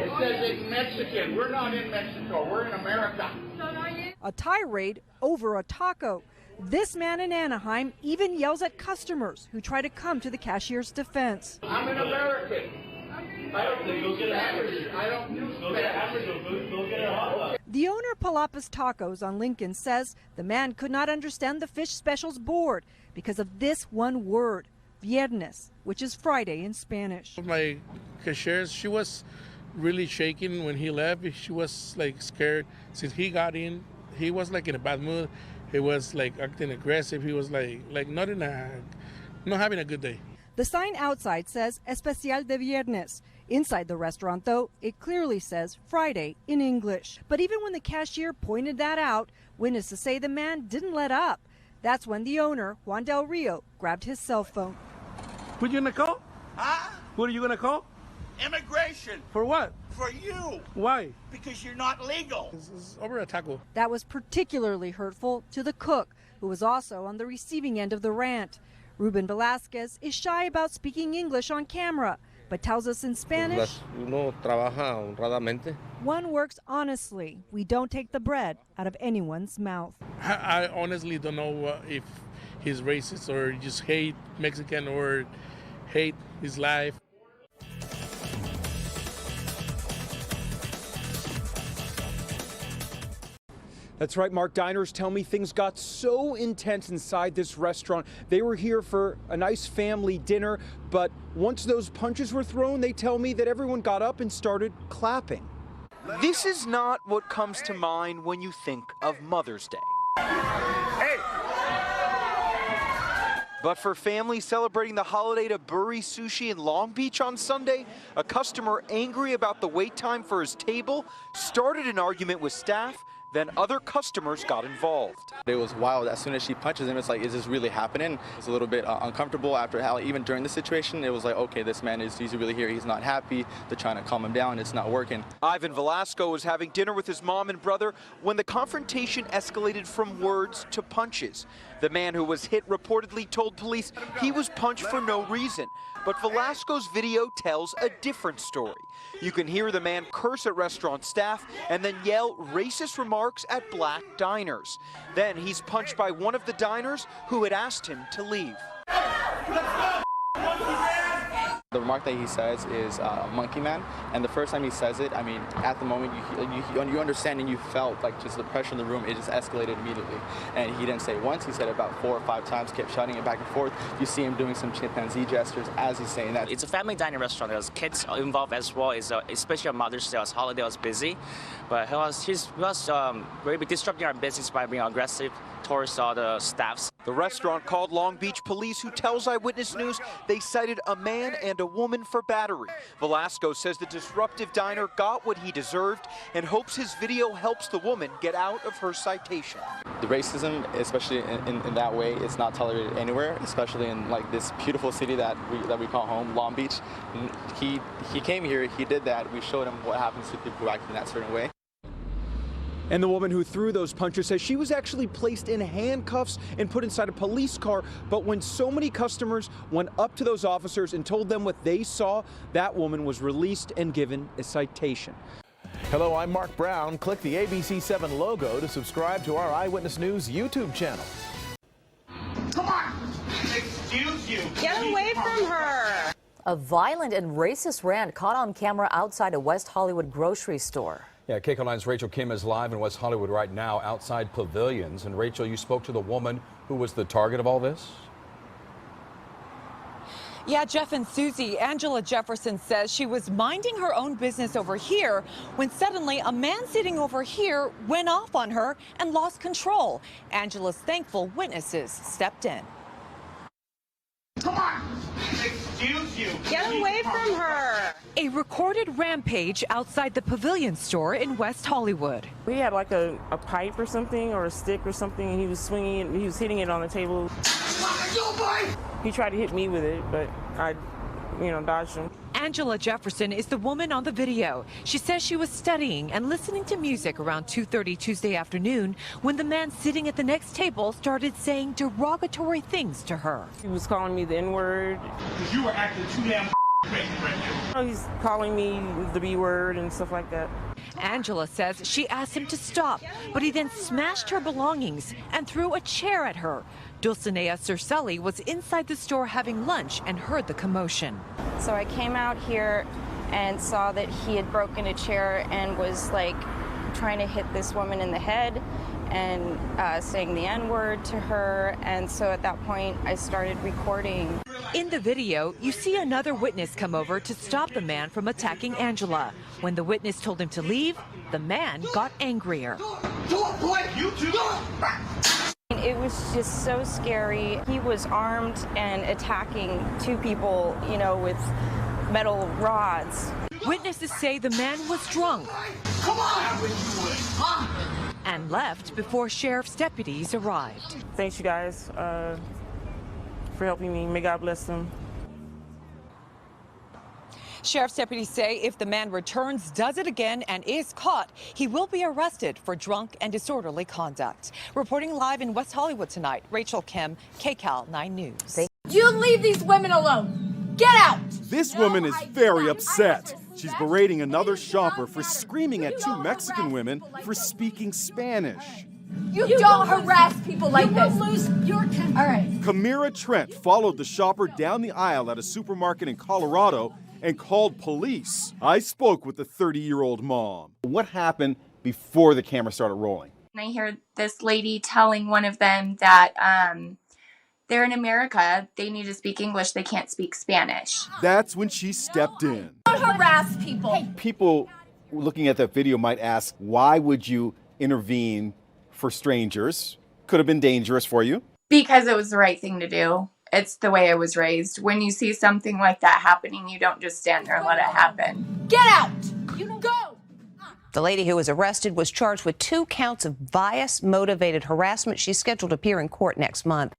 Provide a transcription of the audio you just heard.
It says it's Mexican. We're not in Mexico. We're in America. A tirade over a taco. This man in Anaheim even yells at customers who try to come to the cashier's defense. I'm an American. I don't do Spanish. I don't do Spanish. The owner of Palapas Tacos on Lincoln says the man could not understand the fish specials board because of this one word, viernes, which is Friday in Spanish. My cashier, she was really shaking when he left. She was like scared. Since he got in, he was like in a bad mood. He was like acting aggressive. He was like not having a good day. The sign outside says Especial de Viernes. Inside the restaurant, though, it clearly says Friday in English. But even when the cashier pointed that out, witnesses say the man didn't let up. That's when the owner, Juan Del Rio, grabbed his cell phone. Who are you gonna call? Huh? Who are you gonna call? Immigration. For what? For you. Why? Because you're not legal. This is over a taco. That was particularly hurtful to the cook, who was also on the receiving end of the rant. Ruben Velasquez is shy about speaking English on camera, but tells us in Spanish, Uno trabaja honradamente. one works honestly. We don't take the bread out of anyone's mouth. I honestly don't know if he's racist or just hate Mexican or hate his life. That's right, Mark. Diners tell me things got so intense inside this restaurant. They were here for a nice family dinner, but once those punches were thrown, they tell me that everyone got up and started clapping. This is not what comes to mind when you think of Mother's Day. Hey! But for families celebrating the holiday to Burri Sushi in Long Beach on Sunday, a customer angry about the wait time for his table started an argument with staff. Then other customers got involved. It was wild. As soon as she punches him, it's like, is this really happening? It's a little bit uncomfortable after how, even during the situation, it was like, okay, this man he's really here. He's not happy. They're trying to calm him down. It's not working. Ivan Velasco was having dinner with his mom and brother when the confrontation escalated from words to punches. The man who was hit reportedly told police he was punched for no reason. But Velasco's video tells a different story. You can hear the man curse at restaurant staff and then yell racist remarks at black diners. Then he's punched by one of the diners who had asked him to leave. The remark that he says is monkey man, and the first time he says it, I mean, at the moment you understand and you felt like just the pressure in the room, it just escalated immediately. And he didn't say it once, he said it about 4 or 5 times, kept shouting it back and forth. You see him doing some chimpanzee gestures as he's saying that. It's a family dining restaurant. There's kids involved as well, especially on Mother's Day. It was holiday, was busy, but he was very disrupting our business by being aggressive towards all the staffs. The restaurant called Long Beach police, who tells Eyewitness News they cited a man and a woman for battery. Velasco says the disruptive diner got what he deserved and hopes his video helps the woman get out of her citation. The racism, especially in that way, it's not tolerated anywhere, especially in like this beautiful city that we call home, Long Beach. He came here, he did that. We showed him what happens to people who act in that certain way. And the woman who threw those punches says she was actually placed in handcuffs and put inside a police car. But when so many customers went up to those officers and told them what they saw, that woman was released and given a citation. Hello, I'm Mark Brown. Click the ABC7 logo to subscribe to our Eyewitness News YouTube channel. Come on! Excuse you! Get away from her! A violent and racist rant caught on camera outside a West Hollywood grocery store. Yeah, KCAL 9's Rachel Kim is live in West Hollywood right now outside Pavilions. And Rachel, you spoke to the woman who was the target of all this? Yeah, Jeff and Susie, Angela Jefferson says she was minding her own business over here when suddenly a man sitting over here went off on her and lost control. Angela's thankful witnesses stepped in. Come on! Excuse you! Get away from her! A recorded rampage outside the Pavilion store in West Hollywood. We had like a pipe or something, or a stick or something, and he was swinging it, he was hitting it on the table. He tried to hit me with it, but I, dodged him. Angela Jefferson is the woman on the video. She says she was studying and listening to music around 2:30 Tuesday afternoon when the man sitting at the next table started saying derogatory things to her. He was calling me the N-word. You were acting too damn Oh, he's calling me the B word and stuff like that. Angela says she asked him to stop, but he then smashed her belongings and threw a chair at her. Dulcinea Cercelli was inside the store having lunch and heard the commotion. So I came out here and saw that he had broken a chair and was like trying to hit this woman in the head and saying the N-word to her. And so at that point, I started recording. In the video, you see another witness come over to stop the man from attacking Angela. When the witness told him to leave, the man got angrier. It was just so scary. He was armed and attacking two people, you know, with metal rods. Witnesses say the man was drunk and left before sheriff's deputies arrived. Thanks, you guys, for helping me. May God bless them. Sheriff's deputies say if the man returns, does it again, and is caught, he will be arrested for drunk and disorderly conduct. Reporting live in West Hollywood tonight, Rachel Kim, KCAL 9 News. You leave these women alone. Get out! This woman is very upset. She's berating another shopper for screaming at two Mexican women for speaking Spanish. You don't harass people like this. You will lose your temper. All right. Kamira Trent followed the shopper down the aisle at a supermarket in Colorado and called police. I spoke with the 30-year-old mom. What happened before the camera started rolling? I hear this lady telling one of them that they're in America, they need to speak English, they can't speak Spanish. That's when she stepped in. Don't harass people. People looking at that video might ask, why would you intervene for strangers? Could have been dangerous for you. Because it was the right thing to do. It's the way I was raised. When you see something like that happening, you don't just stand there and let it happen. Get out! You don't go! The lady who was arrested was charged with 2 counts of bias-motivated harassment. She's scheduled to appear in court next month.